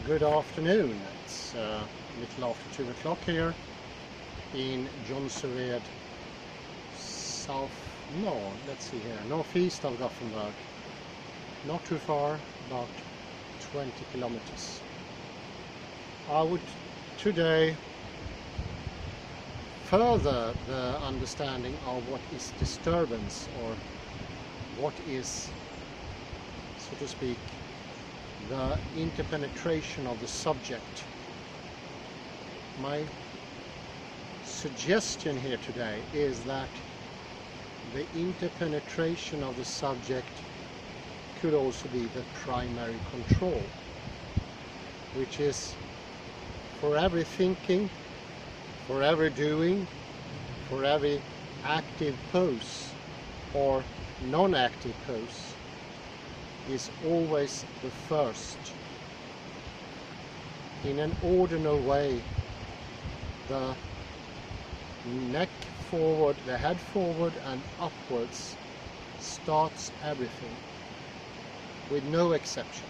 Good afternoon. It's a little after 2 o'clock here in Jonsered, northeast of Gothenburg. Not too far, about 20 kilometers. I would today further the understanding of what is disturbance, or what is, so to speak, the interpenetration of the subject. My suggestion here today is that the interpenetration of the subject could also be the primary control, which is for every thinking, for every doing, for every active pose or non-active pose, is always the first. In an ordinal way, the neck forward, the head forward and upwards starts everything, with no exception.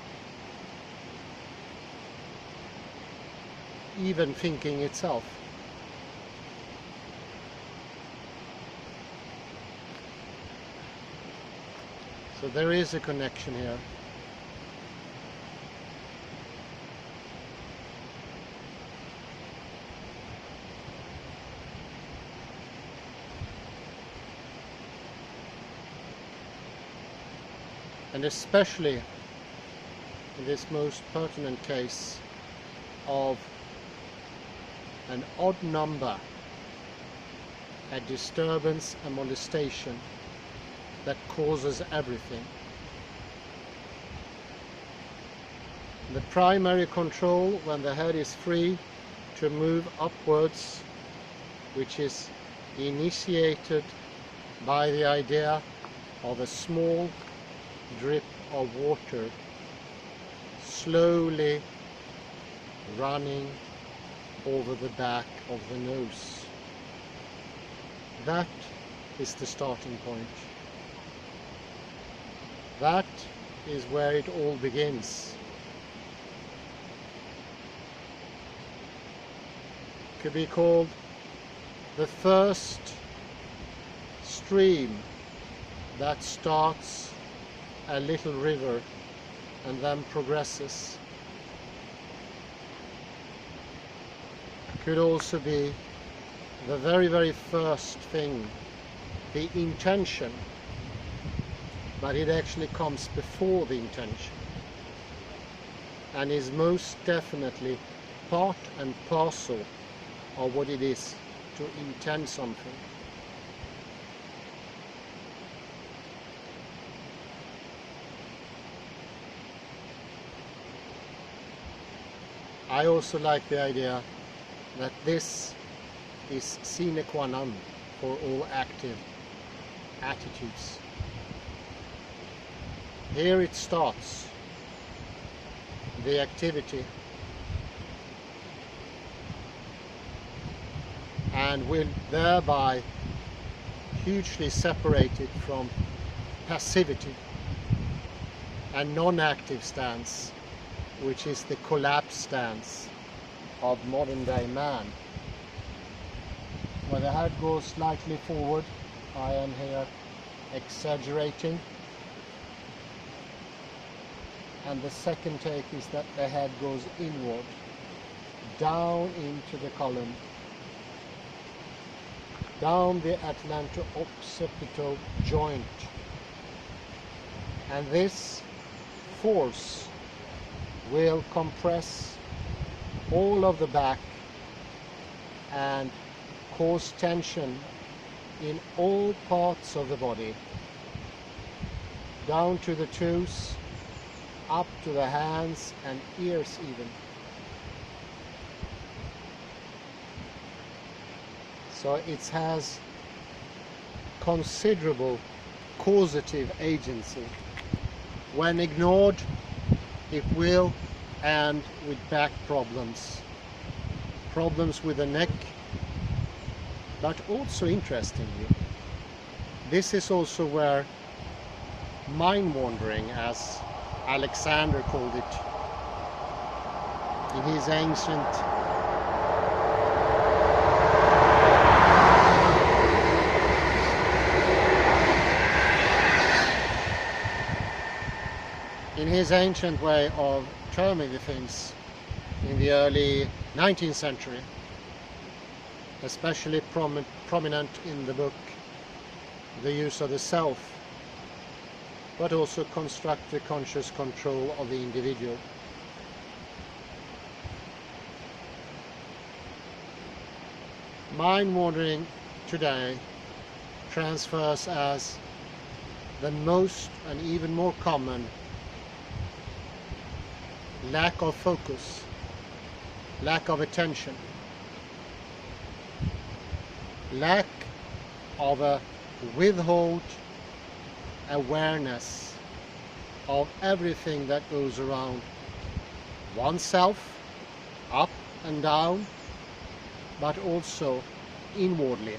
Even thinking itself. So there is a connection here. And especially in this most pertinent case of an odd number, a disturbance, a molestation that causes everything. The primary control, when the head is free to move upwards, which is initiated by the idea of a small drip of water slowly running over the back of the nose. That is the starting point. That is where it all begins. Could be called the first stream that starts a little river and then progresses. Could also be the very first thing, the intention, but it actually comes before the intention and is most definitely part and parcel of what it is to intend something. I also like the idea that this is sine qua non for all active attitudes. Here it starts, the activity, and will thereby hugely separate it from passivity and non-active stance, which is the collapse stance of modern day man, where the head goes slightly forward. I am here exaggerating. And the second take is that the head goes inward, down into the column, down the atlanto-occipital joint. And this force will compress all of the back and cause tension in all parts of the body, down to the toes, up to the hands and ears even. So it has considerable causative agency. When ignored, it will end with back problems, problems with the neck, but also interestingly, this is also where mind wandering, as Alexander called it, in his ancient way of terming the things in the early 19th century, especially prominent in the book The Use of the Self, but also constructive conscious control of the individual. Mind wandering today transfers as the most and even more common lack of focus, lack of attention, lack of a withhold awareness of everything that goes around oneself, up and down, but also inwardly.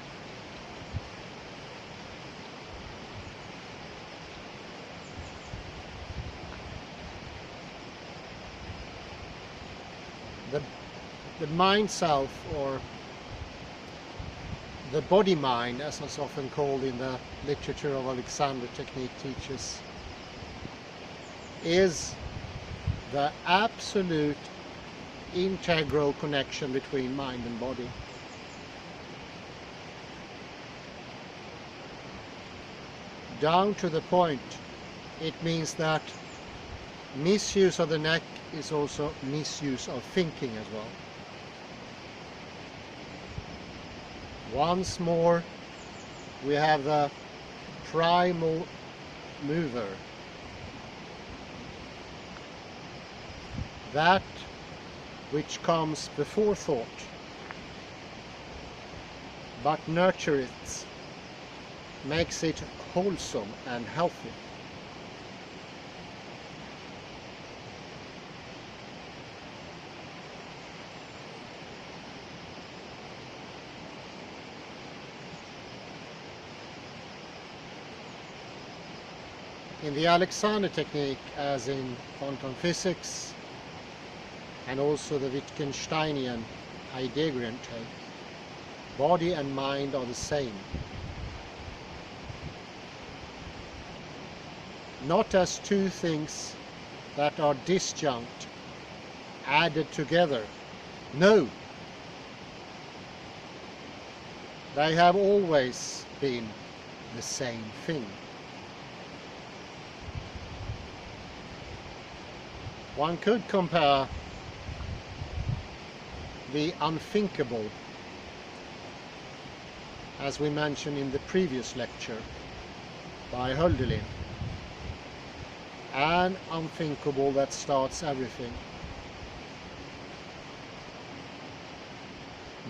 The mind self, or the body mind, as it's often called in the literature of Alexander technique teachers, is the absolute integral connection between mind and body. Down to the point, it means that misuse of the neck is also misuse of thinking as well. Once more, we have the primal mover, that which comes before thought, but nurtures it, makes it wholesome and healthy. In the Alexander technique, as in quantum physics, and also the Wittgensteinian Heideggerian take, body and mind are the same. Not as two things that are disjunct, added together. No! They have always been the same thing. One could compare the unthinkable, as we mentioned in the previous lecture by Hölderlin, and unthinkable that starts everything.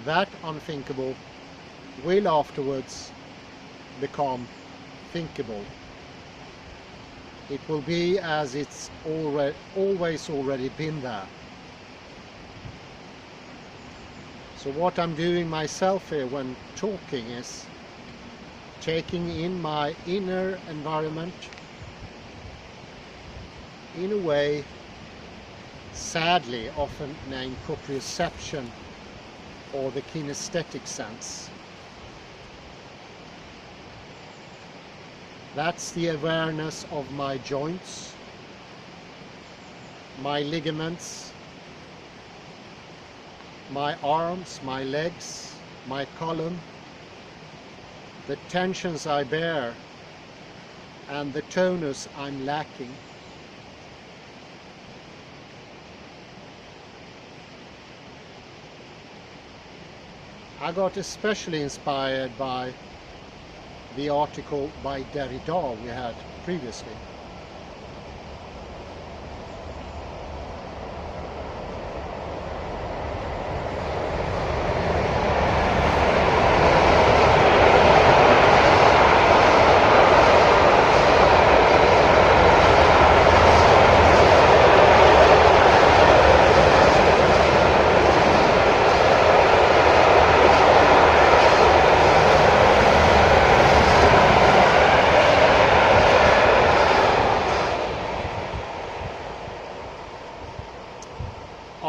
That unthinkable will afterwards become thinkable. It will be as it's always already been there. So what I'm doing myself here when talking is taking in my inner environment in a way, sadly, often named proprioception or the kinesthetic sense. That's the awareness of my joints, my ligaments, my arms, my legs, my column, the tensions I bear, and the tonus I'm lacking. I got especially inspired by the article by Derrida we had previously.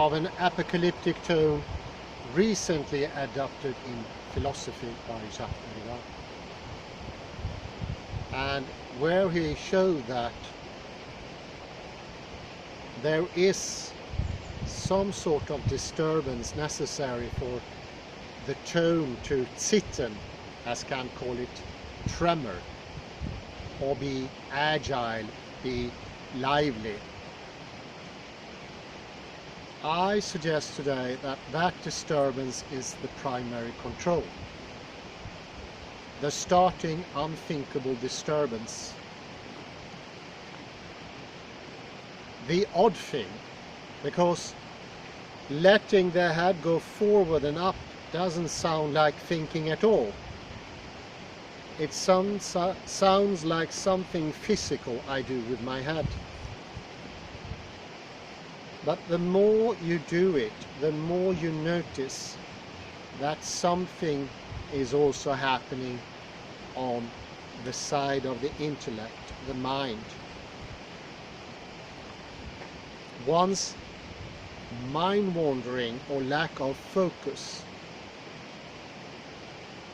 of an apocalyptic tone recently adopted in philosophy by Jacques Derrida, and where he showed that there is some sort of disturbance necessary for the tone to zittern, as Kant call it, tremor, or be agile, be lively. I suggest today that that disturbance is the primary control. The starting unthinkable disturbance. The odd thing, because letting the head go forward and up doesn't sound like thinking at all. It sounds like something physical I do with my head. But the more you do it, the more you notice that something is also happening on the side of the intellect, the mind. One's mind wandering or lack of focus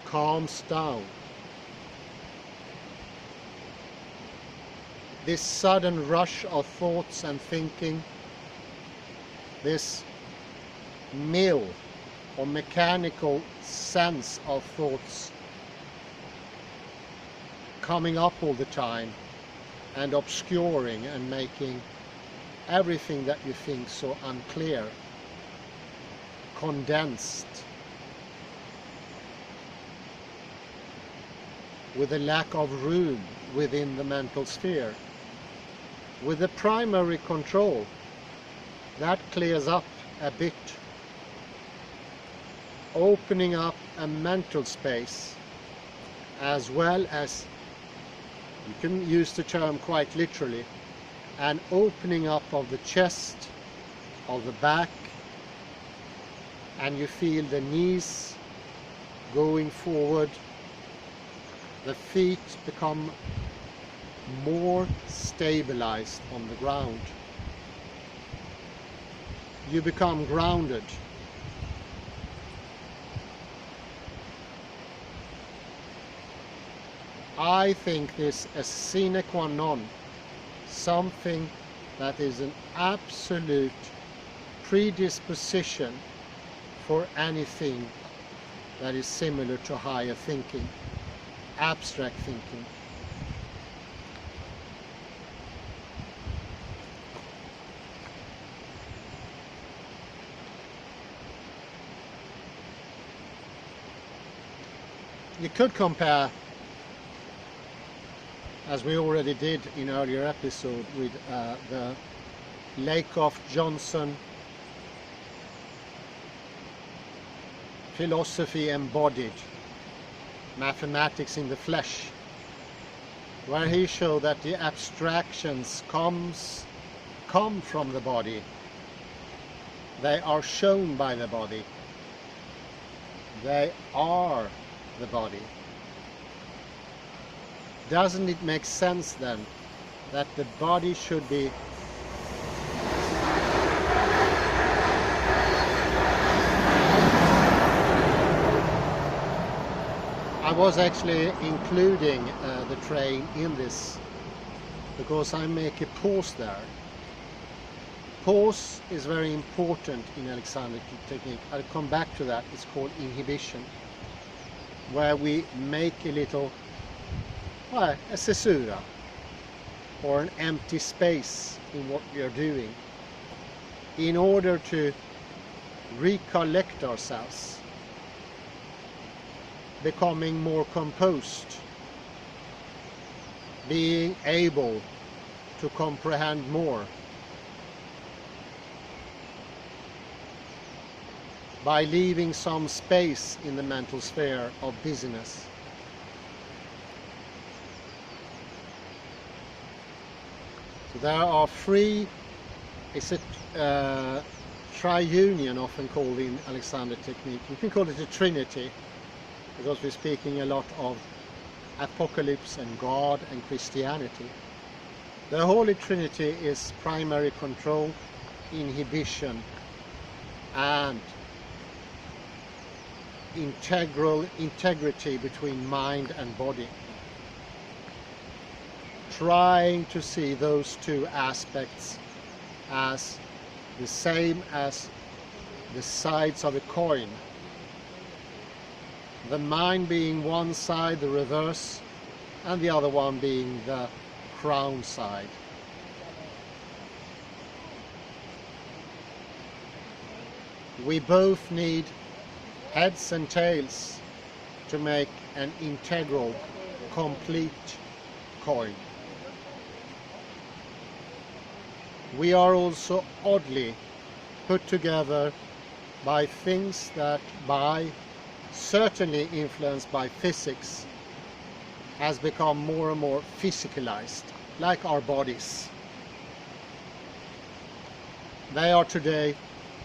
calms down. This sudden rush of thoughts and thinking, this mill or mechanical sense of thoughts coming up all the time and obscuring and making everything that you think so unclear, condensed, with a lack of room within the mental sphere. With the primary control, that clears up a bit, opening up a mental space, as well as, you can use the term quite literally, an opening up of the chest, of the back, and you feel the knees going forward, the feet become more stabilized on the ground. You become grounded. I think this is sine qua non, something that is an absolute predisposition for anything that is similar to higher thinking, abstract thinking. You could compare, as we already did in earlier episode, with the Lakoff-Johnson philosophy embodied, mathematics in the flesh, where he showed that the abstractions come from the body. They are shown by the body. They are the body. Doesn't it make sense then that the body should be I was actually including the train in this because I make a pause there. Pause is very important in Alexander technique. I'll come back to that. It's called inhibition, where we make a little, a caesura, or an empty space in what we are doing, in order to recollect ourselves, becoming more composed, being able to comprehend more, by leaving some space in the mental sphere of busyness. So there are three, it's a triunion often called in Alexander technique. You can call it a trinity, because we're speaking a lot of apocalypse and God and Christianity. The Holy Trinity is primary control, inhibition, and integrity between mind and body. Trying to see those two aspects as the same as the sides of a coin. The mind being one side, the reverse, and the other one being the crown side. We both need heads and tails to make an integral, complete coin. We are also oddly put together by things that, certainly influenced by physics, has become more and more physicalized, like our bodies. They are today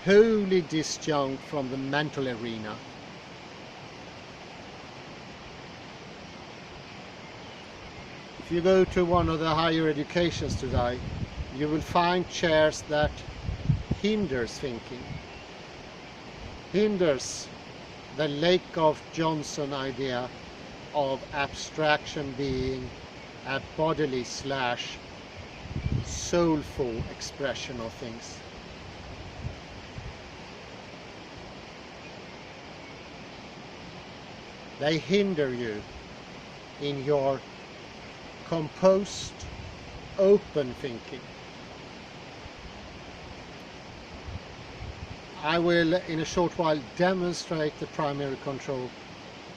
wholly disjunct from the mental arena. If you go to one of the higher educations today, you will find chairs that hinders thinking, hinders the Lake of Johnson idea of abstraction being a bodily / soulful expression of things. They hinder you in your composed, open thinking. I will in a short while demonstrate the primary control,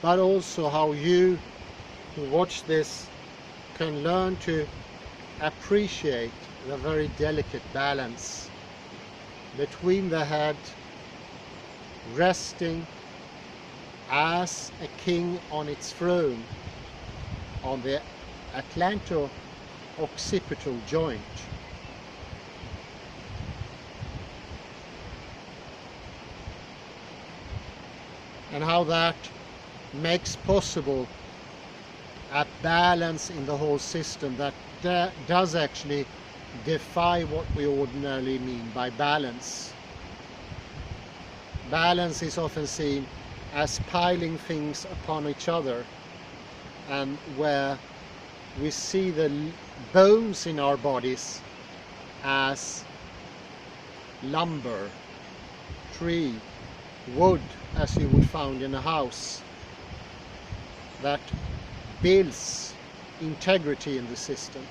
but also how you who watch this can learn to appreciate the very delicate balance between the head resting as a king on its throne on the atlanto-occipital joint, and how that makes possible a balance in the whole system that does actually defy what we ordinarily mean by balance. Balance is often seen as piling things upon each other, and where we see the bones in our bodies as lumber, tree, wood, as you would find in a house, that builds integrity in the system.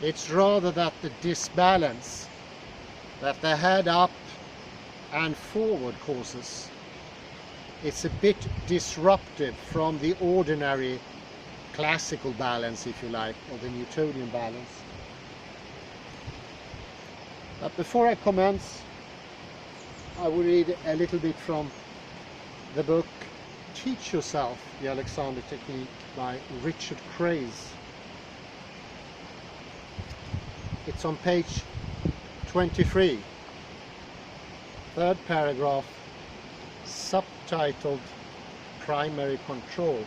It's rather that the disbalance that the head up and forward causes. It's a bit disruptive from the ordinary classical balance, if you like, or the Newtonian balance. But before I commence, I will read a little bit from the book Teach Yourself, the Alexander Technique by Richard Craze. It's on page 23, third paragraph, subtitled Primary Control.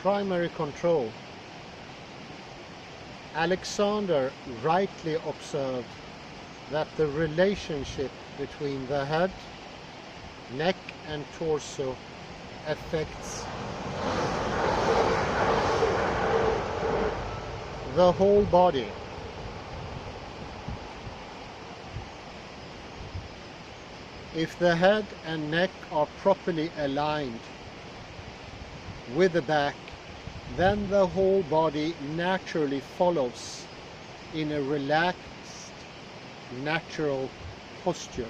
Primary control. Alexander rightly observed that the relationship between the head, neck and torso affects the whole body. If the head and neck are properly aligned with the back, then the whole body naturally follows in a relaxed, natural posture.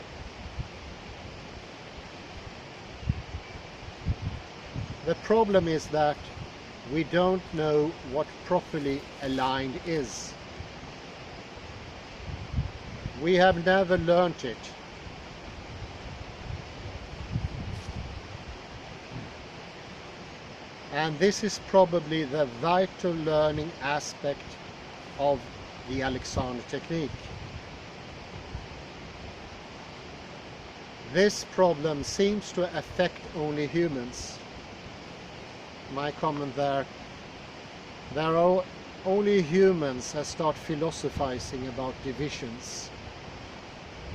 The problem is that we don't know what properly aligned is. We have never learnt it. And this is probably the vital learning aspect of the Alexander Technique. This problem seems to affect only humans, my comment there are only humans that start philosophizing about divisions,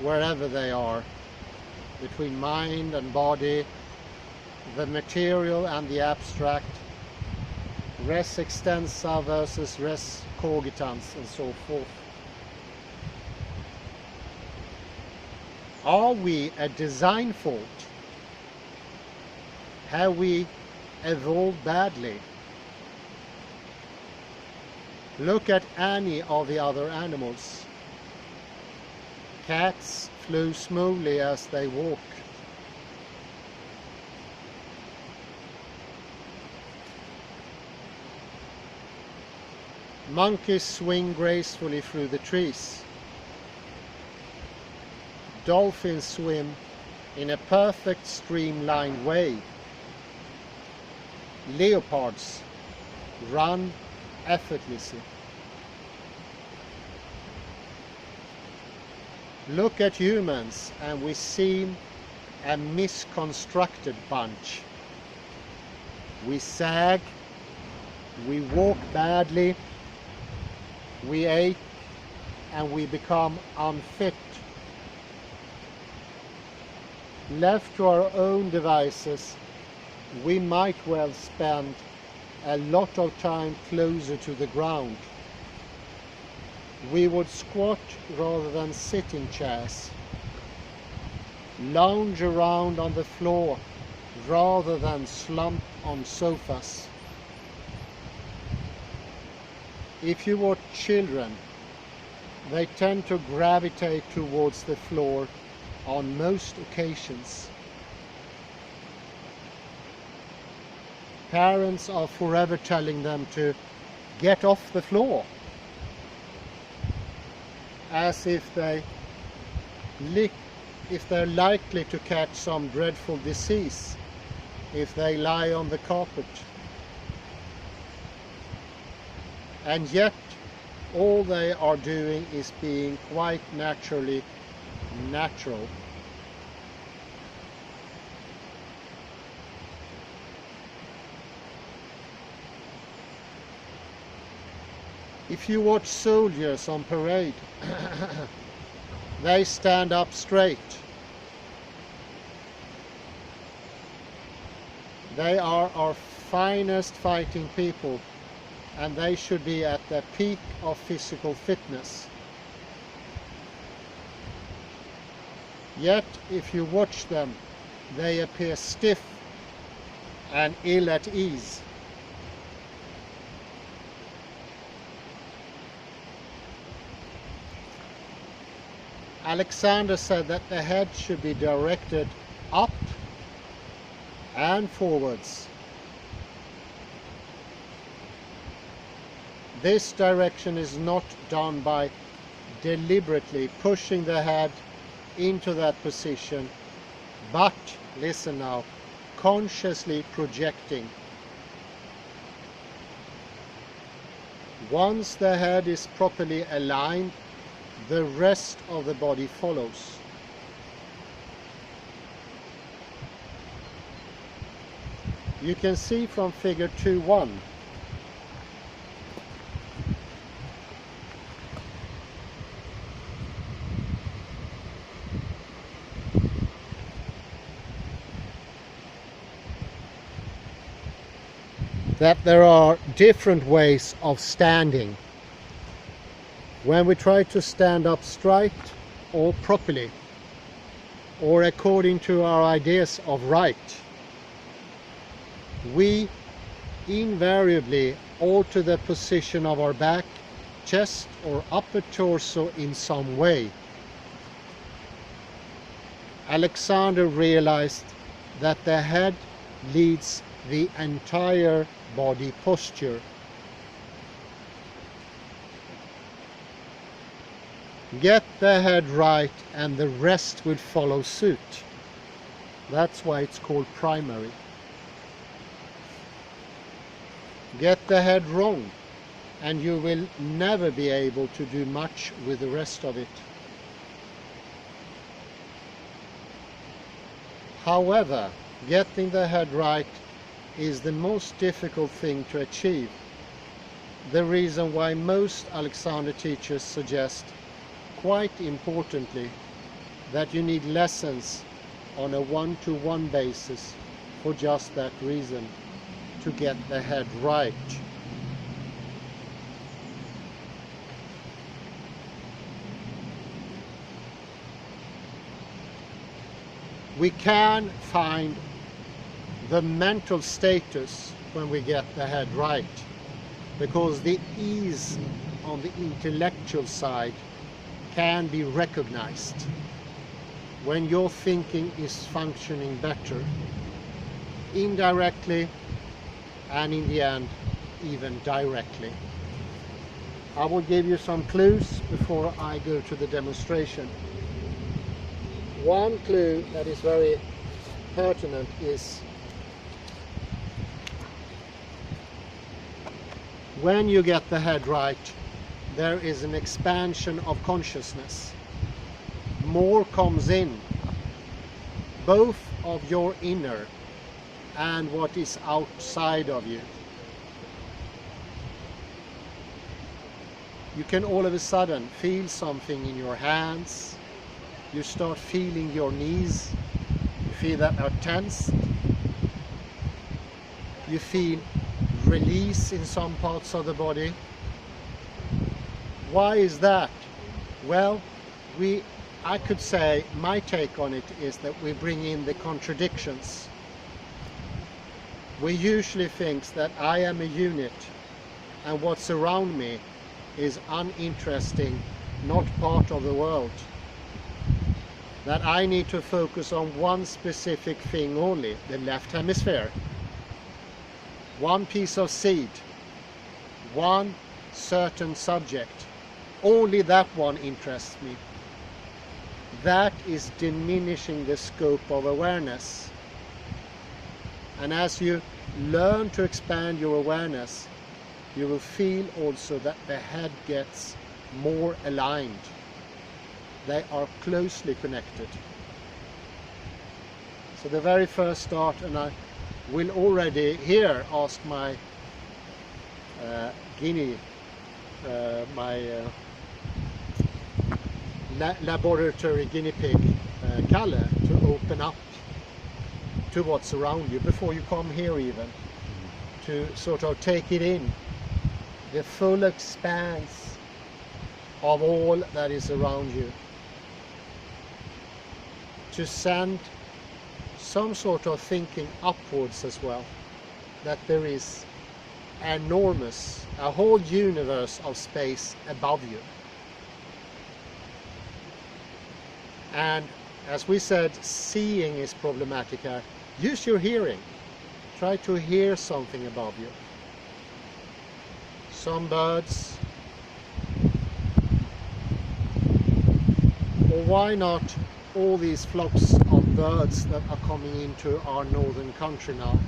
wherever they are, between mind and body, the material and the abstract, res extensa versus res cogitans, and so forth. Are we a design fault? Have we evolved badly? Look at any of the other animals. Cats flew smoothly as they walk. Monkeys swing gracefully through the trees. Dolphins swim in a perfect streamlined way. Leopards run effortlessly. Look at humans and we seem a misconstructed bunch. We sag, we walk badly, we ache, and we become unfit. Left to our own devices, we might well spend a lot of time closer to the ground. We would squat rather than sit in chairs, lounge around on the floor rather than slump on sofas. If you watch children, they tend to gravitate towards the floor on most occasions. Parents are forever telling them to get off the floor, as if they're likely to catch some dreadful disease if they lie on the carpet. And yet all they are doing is being quite naturally natural. If you watch soldiers on parade, they stand up straight. They are our finest fighting people, and they should be at the peak of physical fitness. Yet, if you watch them, they appear stiff and ill at ease. Alexander said that the head should be directed up and forwards. This direction is not done by deliberately pushing the head into that position, but, listen now, consciously projecting. Once the head is properly aligned, the rest of the body follows. You can see from figure 2.1 that there are different ways of standing. When we try to stand up straight or properly, or according to our ideas of right, we invariably alter the position of our back, chest or upper torso in some way. Alexander realized that the head leads the entire body posture. Get the head right and the rest will follow suit. That's why it's called primary. Get the head wrong and you will never be able to do much with the rest of it. However, getting the head right is the most difficult thing to achieve. The reason why most Alexander teachers suggest, quite importantly, that you need lessons on a one-to-one basis for just that reason, to get the head right. We can find the mental status when we get the head right, because the ease on the intellectual side can be recognized when your thinking is functioning better, indirectly, and in the end even directly. I will give you some clues before I go to the demonstration. One clue that is very pertinent is when you get the head right, there is an expansion of consciousness. More comes in, both of your inner and what is outside of you. You can all of a sudden feel something in your hands. You start feeling your knees. You feel that are tensed. You feel release in some parts of the body. Why is that? Well, I could say my take on it is that we bring in the contradictions. We usually think that I am a unit and what's around me is uninteresting, not part of the world. That I need to focus on one specific thing only, the left hemisphere. One piece of seed, one certain subject. Only that one interests me. That is diminishing the scope of awareness. And as you learn to expand your awareness, you will feel also that the head gets more aligned. They are closely connected. So the very first start, and I will already here ask my laboratory guinea pig, Kalle, to open up to what's around you before you come here, even to sort of take it in, the full expanse of all that is around you, to send some sort of thinking upwards as well, that there is enormous, a whole universe of space above you. And as we said, seeing is problematic here. Use your hearing. Try to hear something above you. Some birds. Or why not all these flocks of birds that are coming into our northern country now,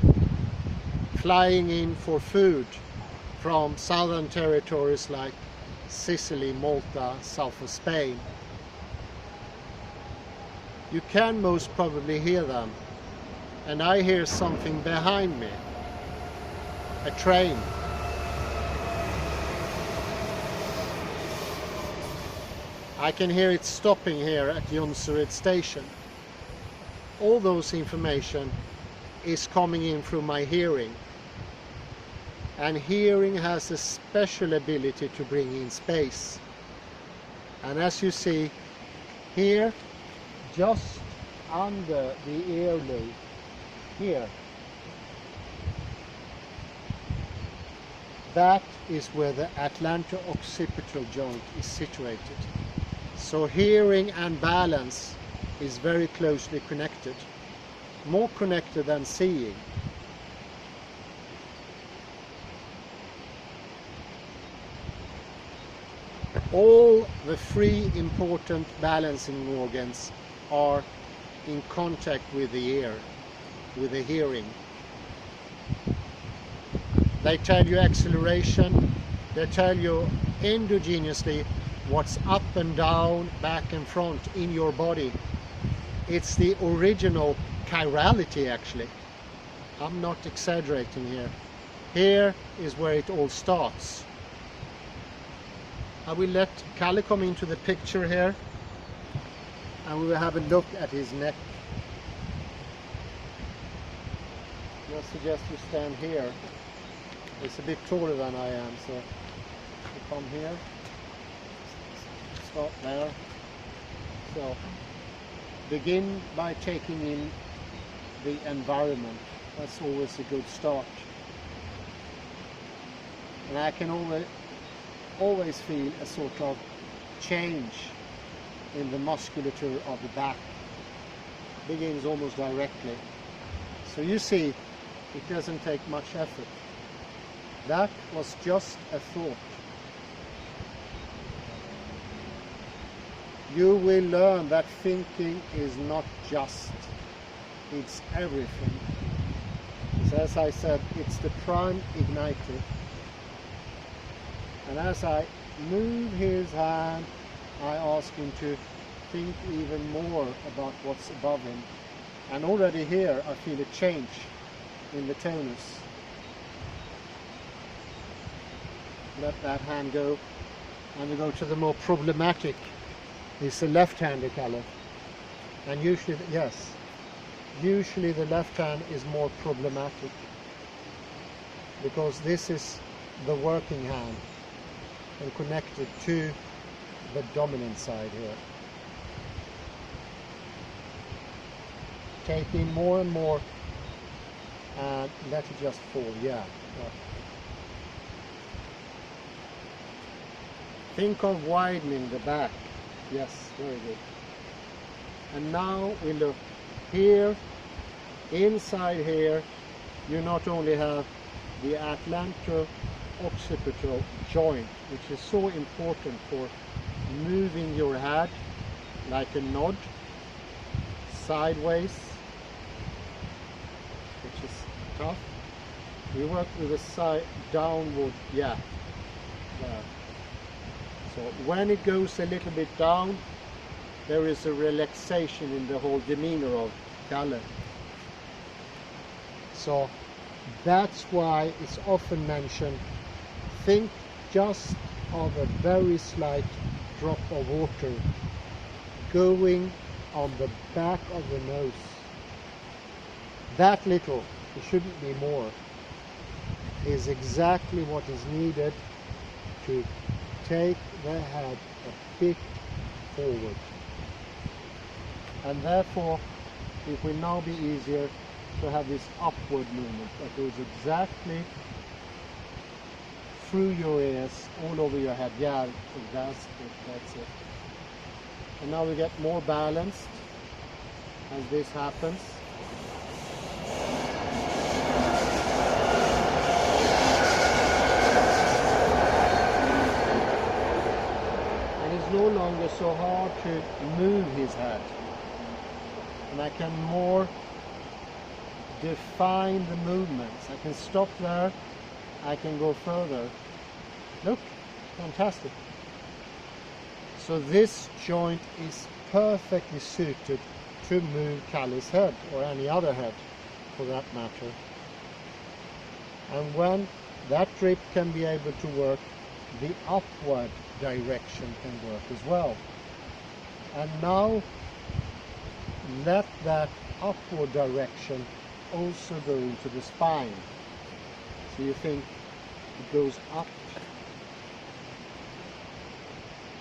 flying in for food from southern territories like Sicily, Malta, south of Spain. You can most probably hear them, and I hear something behind me, a train. I can hear it stopping here at Jonsered station. All those information is coming in through my hearing. And hearing has a special ability to bring in space. And as you see here, just under the earlobe, here, that is where the atlanto-occipital joint is situated. So hearing and balance is very closely connected, more connected than seeing. All the three important balancing organs are in contact with the ear, with the hearing. They tell you acceleration, they tell you endogenously what's up and down, back and front in your body. It's the original chirality, actually. I'm not exaggerating here. Here is where it all starts. I will let Kalle come into the picture here, and we will have a look at his neck. I suggest you stand here. It's a bit taller than I am, so you come here, start there. So begin by taking in the environment. That's always a good start. And I can always feel a sort of change in the musculature of the back. Begins almost directly. So you see, it doesn't take much effort. That was just a thought. You will learn that thinking is not just, it's everything. So as I said, it's the prime igniter. And as I move his hand, I ask him to think even more about what's above him. And already here I feel a change in the tonus. Let that hand go, and we go to the more problematic. It's the left-handed color, and usually, yes, usually the left hand is more problematic because this is the working hand and connected to the dominant side here. Take in more and more and let it just fall. Yeah. Think of widening the back. Yes, very good. And now we look here, inside here, you not only have the atlanto-occipital joint, which is so important for moving your head like a nod, sideways, which is tough. We work with a side downward, yeah, there. So when it goes a little bit down, there is a relaxation in the whole demeanor of Kalle. So that's why it's often mentioned, think just of a very slight drop of water going on the back of the nose. That little, it shouldn't be more, is exactly what is needed to take the head a bit forward. And therefore it will now be easier to have this upward movement that goes exactly through your ears, all over your head. Yeah, that's it, that's it. And now we get more balanced as this happens. And it's no longer so hard to move his head. And I can more define the movements. I can stop there, I can go further. Look, fantastic. So this joint is perfectly suited to move Kalle's head, or any other head for that matter. And when that grip can be able to work, the upward direction can work as well. And now let that upward direction also go into the spine. So you think it goes up,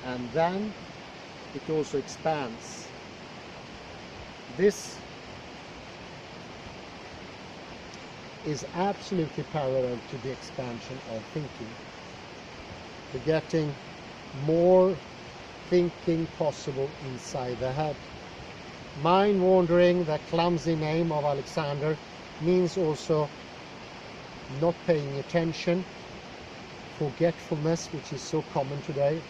and then it also expands. This is absolutely parallel to the expansion of thinking. We're getting more thinking possible inside the head. Mind wandering, that clumsy name of Alexander, means also not paying attention, forgetfulness, which is so common today.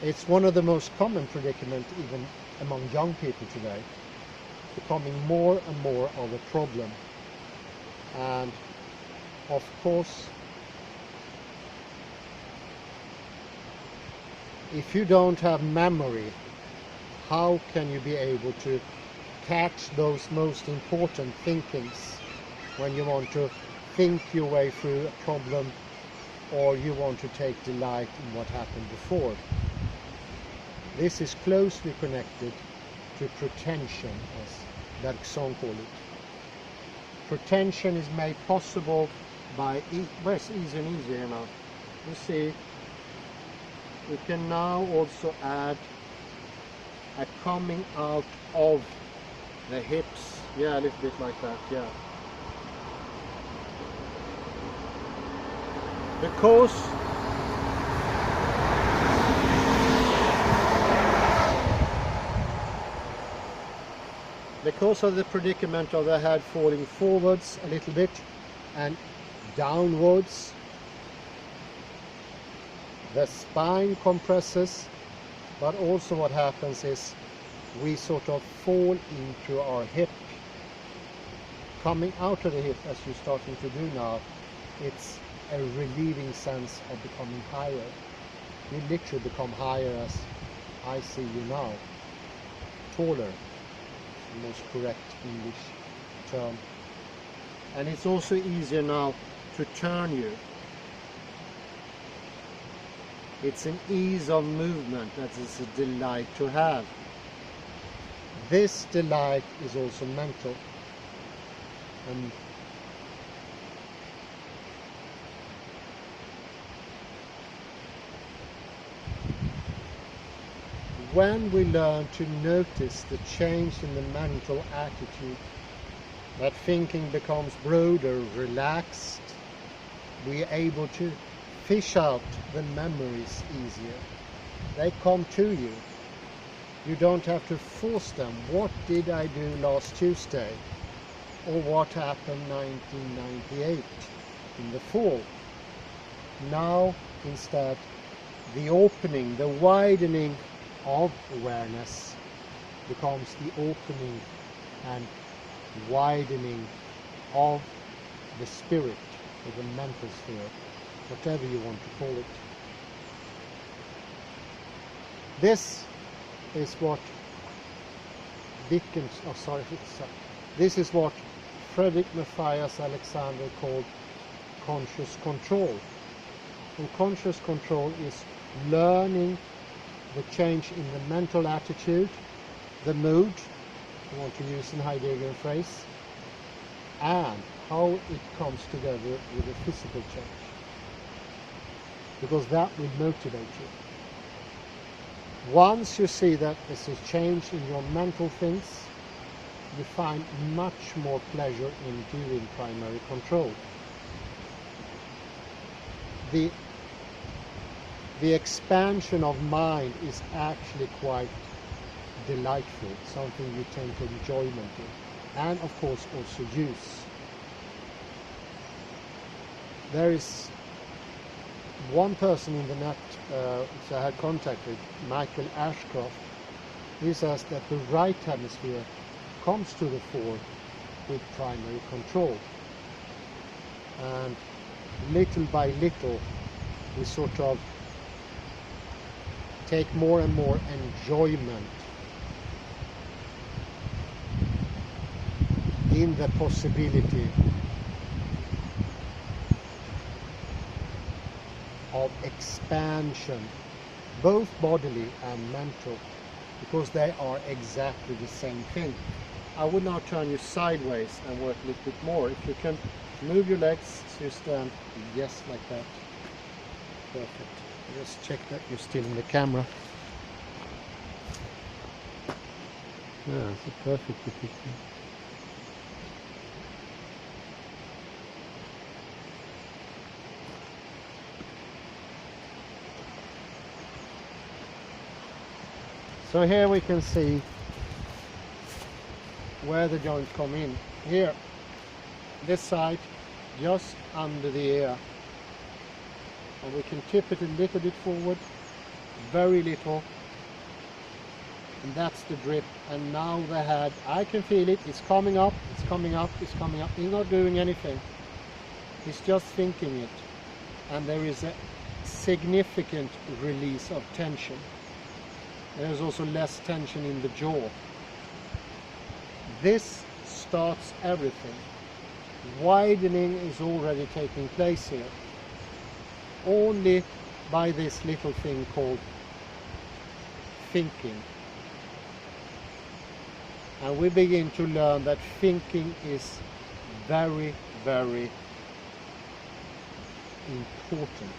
It's one of the most common predicaments even among young people today, becoming more and more of a problem. And of course, if you don't have memory, how can you be able to catch those most important thinkings when you want to think your way through a problem, or you want to take delight in what happened before. This is closely connected to pretension, as Bergson called it. Pretension is made possible by, where's easier and easier now? You see, we can now also add a coming out of the hips. Yeah, a little bit like that, yeah. Because of the predicament of the head falling forwards a little bit and downwards, the spine compresses, but also what happens is we sort of fall into our hip. Coming out of the hip, as you're starting to do now, it's a relieving sense of becoming higher. You literally become higher, as I see you now. Taller, the most correct English term. And it's also easier now to turn you. It's an ease of movement that is a delight to have. This delight is also mental. And when we learn to notice the change in the mental attitude, that thinking becomes broader, relaxed, we are able to fish out the memories easier. They come to you. You don't have to force them. What did I do last Tuesday? Or what happened 1998 in the fall? Now, instead, the opening, the widening of awareness becomes the opening and widening of the spirit, or the mental sphere, whatever you want to call it. This is what this is what Frederick Matthias Alexander called conscious control. And conscious control is learning the change in the mental attitude, the mood, I want to use an Heidegger phrase, and how it comes together with the physical change. Because that will motivate you. Once you see that there's a change in your mental things, you find much more pleasure in doing primary control. The expansion of mind is actually quite delightful, something you take enjoyment in, and of course also use. There is one person in the net which I had contact with, Michael Ashcroft. He says that the right hemisphere comes to the fore with primary control, and little by little we sort of take more and more enjoyment in the possibility of expansion, both bodily and mental, because they are exactly the same thing. I would now turn you sideways and work a little bit more. If you can move your legs so you stand, yes, like that. Perfect. Just check that you're still in the camera. Yeah, it's a perfect picture. So here we can see where the joints come in. Here, this side, just under the ear. And we can tip it a little bit forward, very little. And that's the drip. And now the head, I can feel it, it's coming up, it's coming up, it's coming up. He's not doing anything. He's just thinking it. And there is a significant release of tension. There's also less tension in the jaw. this starts everything. Widening is already taking place here, only by this little thing called thinking. And we begin to learn that thinking is very, very important.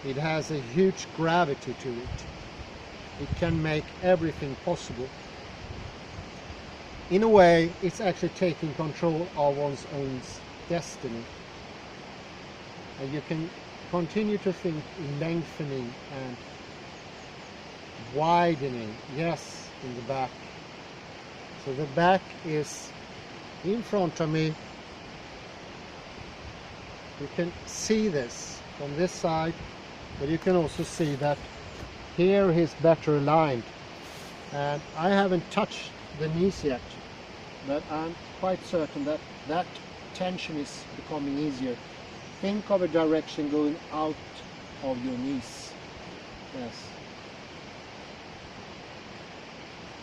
It has a huge gravity to it. It can make everything possible. In a way, it's actually taking control of one's own destiny. And you can continue to think in lengthening and widening, yes, in the back. So the back is in front of me. You can see this from this side, but you can also see that here is better aligned. And I haven't touched the knees yet, but I'm quite certain that that tension is becoming easier. Think of a direction going out of your knees. Yes.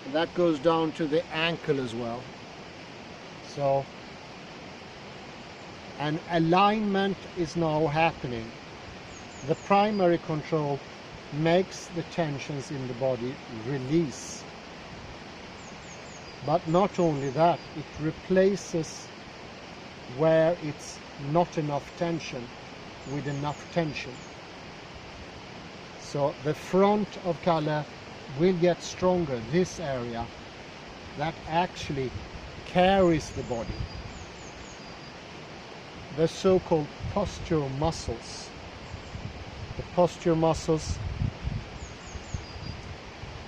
And that goes down to the ankle as well. So an alignment is now happening. The primary control makes the tensions in the body release. But not only that, it replaces where it's not enough tension with enough tension. So the front of Kalle will get stronger, this area that actually carries the body. The so-called posture muscles. The posture muscles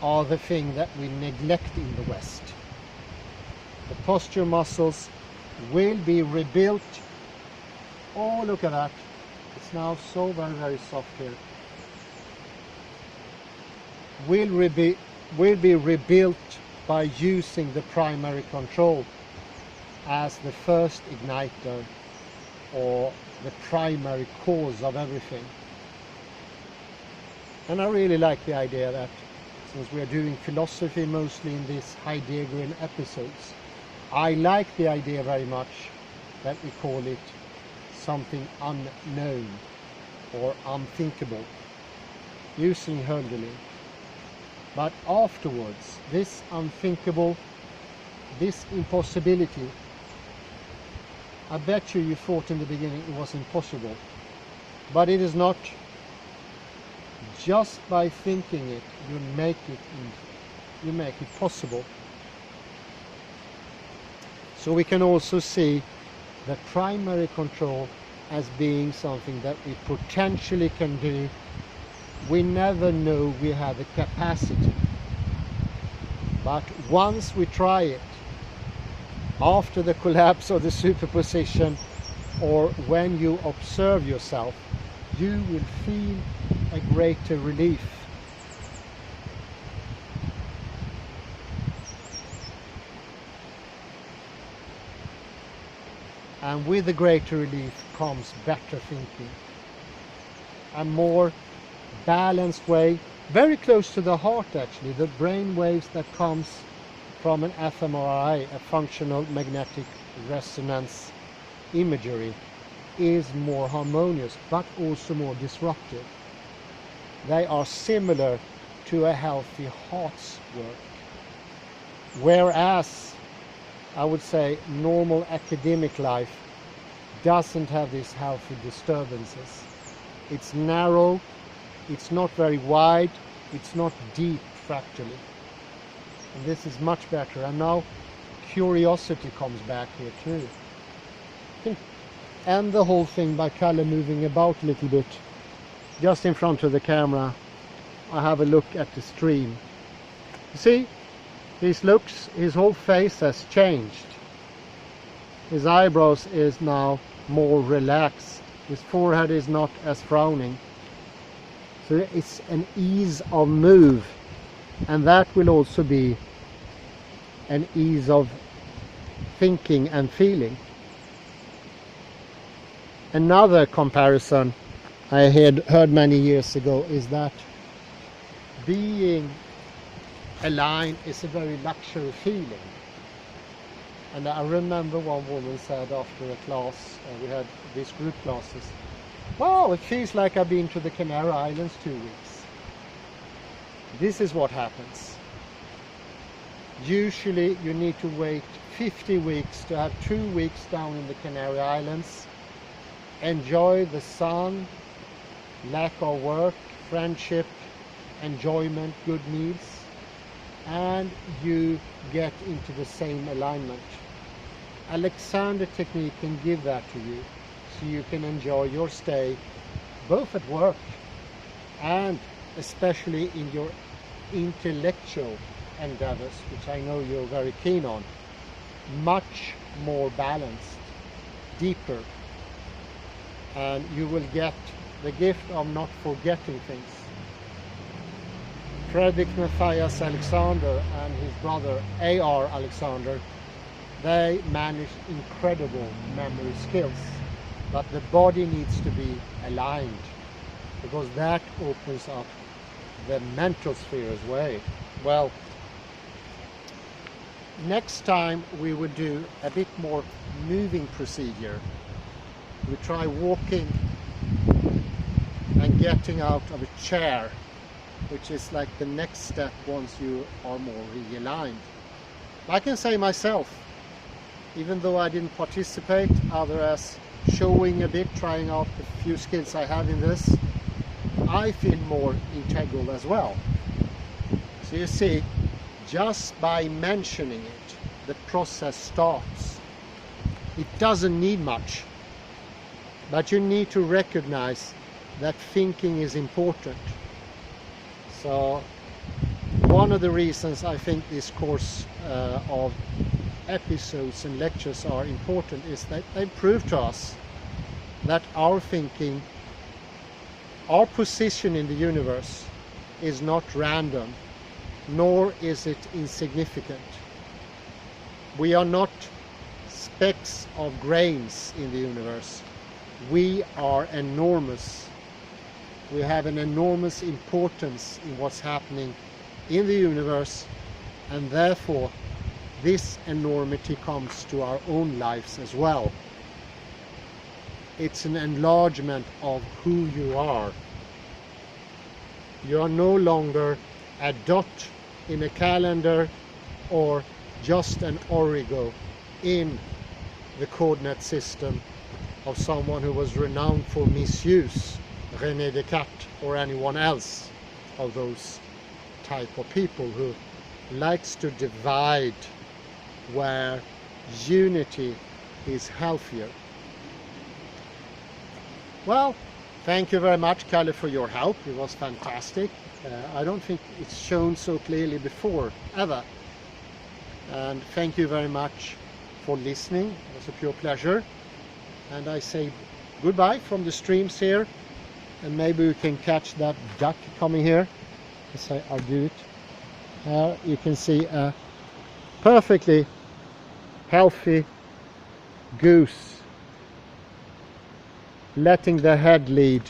are the thing that we neglect in the West. The posture muscles will be rebuilt. Oh, look at that. It's now so very, very soft here. Will be rebuilt by using the primary control as the first igniter or the primary cause of everything. And I really like the idea that, since we are doing philosophy mostly in these Heideggerian episodes, I like the idea very much that we call it something unknown or unthinkable, using Hölderlin. But afterwards, this unthinkable, this impossibility, I bet you thought in the beginning it was impossible, but it is not. Just by thinking it, you make it possible. So we can also see the primary control as being something that we potentially can do. We never know we have the capacity, but once we try it, after the collapse of the superposition, or when you observe yourself, you will feel a greater relief. And with the greater relief comes better thinking. A more balanced way, very close to the heart actually, the brain waves that comes from an fMRI, a functional magnetic resonance imagery, is more harmonious but also more disruptive. They are similar to a healthy heart's work. Whereas I would say normal academic life doesn't have these healthy disturbances. It's narrow, it's not very wide, it's not deep fractally. And this is much better. And now curiosity comes back here too. I think end the whole thing by Kalle moving about a little bit. Just in front of the camera, I have a look at the stream. You see, his whole face has changed. His eyebrows is now more relaxed. His forehead is not as frowning. So it's an ease of move, and that will also be an ease of thinking and feeling. Another comparison I heard many years ago is that being aligned is a very luxury feeling. And I remember one woman said after a class, we had these group classes, "Wow, it feels like I've been to the Canary Islands 2 weeks." This is what happens. Usually you need to wait 50 weeks to have 2 weeks down in the Canary Islands. Enjoy the sun, lack of work, friendship, enjoyment, good meals, and you get into the same alignment. Alexander technique can give that to you, so you can enjoy your stay both at work and especially in your intellectual endeavors, which I know you're very keen on. Much more balanced, deeper, and you will get the gift of not forgetting things. Frederick Matthias Alexander and his brother A.R. Alexander, they managed incredible memory skills, but the body needs to be aligned, because that opens up the mental sphere as well. Next time we will do a bit more moving procedure. We try walking and getting out of a chair, which is like the next step once you are more realigned. I can say myself, even though I didn't participate, other as showing a bit, trying out the few skills I have in this, I feel more integral as well. So you see, just by mentioning it, the process starts. It doesn't need much, but you need to recognize that thinking is important. So one of the reasons I think this course of episodes and lectures are important is that they prove to us that our thinking, our position in the universe is not random, nor is it insignificant. We are not specks of grains in the universe. We are enormous. We have an enormous importance in what's happening in the universe, and therefore this enormity comes to our own lives as well. It's an enlargement of who you are. You are no longer a dot in a calendar or just an origo in the coordinate system of someone who was renowned for misuse, René Descartes, or anyone else of those type of people who likes to divide where unity is healthier. Well, thank you very much, Kalle, for your help. It was fantastic. I don't think it's shown so clearly before, ever. And thank you very much for listening. It was a pure pleasure. And I say goodbye from the streams here. And maybe we can catch that duck coming here. As I do it. You can see a perfectly healthy goose letting the head lead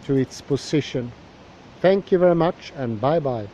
to its position. Thank you very much, and bye bye.